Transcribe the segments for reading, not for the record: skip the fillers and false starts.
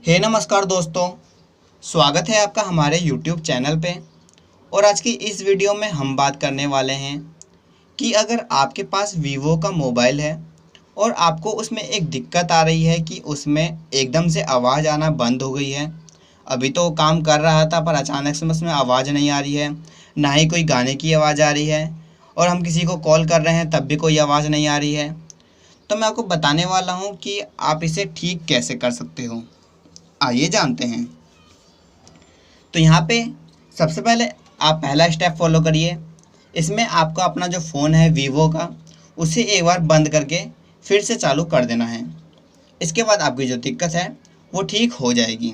नमस्कार दोस्तों। स्वागत है आपका हमारे YouTube चैनल पे। और आज की इस वीडियो में हम बात करने वाले हैं कि अगर आपके पास वीवो का मोबाइल है और आपको उसमें एक दिक्कत आ रही है कि उसमें एकदम से आवाज़ आना बंद हो गई है। अभी तो काम कर रहा था पर अचानक से उसमें आवाज़ नहीं आ रही है, ना ही कोई गाने की आवाज़ आ रही है, और हम किसी को कॉल कर रहे हैं तब भी कोई आवाज़ नहीं आ रही है। तो मैं आपको बताने वाला हूँ कि आप इसे ठीक कैसे कर सकते हो। आइए जानते हैं। तो यहाँ पे सबसे पहले आप पहला स्टेप फॉलो करिए। इसमें आपको अपना जो फ़ोन है वीवो का, उसे एक बार बंद करके फिर से चालू कर देना है। इसके बाद आपकी जो दिक्कत है वो ठीक हो जाएगी।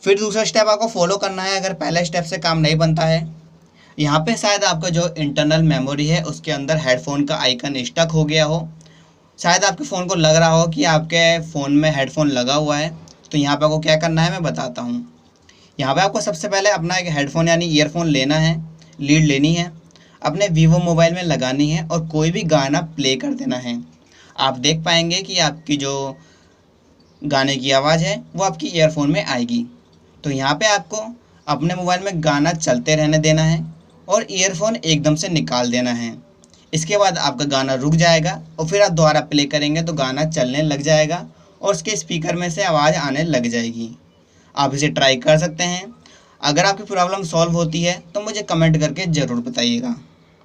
फिर दूसरा स्टेप आपको फॉलो करना है अगर पहले स्टेप से काम नहीं बनता है। यहाँ पे शायद आपका जो इंटरनल मेमोरी है उसके अंदर हेडफोन का आइकन स्टक हो गया हो। शायद आपके फ़ोन को लग रहा हो कि आपके फ़ोन में हेडफोन लगा हुआ है। तो यहाँ पे आपको क्या करना है मैं बताता हूँ। यहाँ पे आपको सबसे पहले अपना एक हेडफोन यानी ईयरफोन लेना है, लीड लेनी है, अपने वीवो मोबाइल में लगानी है और कोई भी गाना प्ले कर देना है। आप देख पाएंगे कि आपकी जो गाने की आवाज़ है वो आपकी ईयरफोन में आएगी। तो यहाँ पे आपको अपने मोबाइल में गाना चलते रहने देना है और ईयरफोन एकदम से निकाल देना है। इसके बाद आपका गाना रुक जाएगा और फिर आप दोबारा प्ले करेंगे तो गाना चलने लग जाएगा और उसके स्पीकर में से आवाज़ आने लग जाएगी। आप इसे ट्राई कर सकते हैं। अगर आपकी प्रॉब्लम सॉल्व होती है तो मुझे कमेंट करके ज़रूर बताइएगा।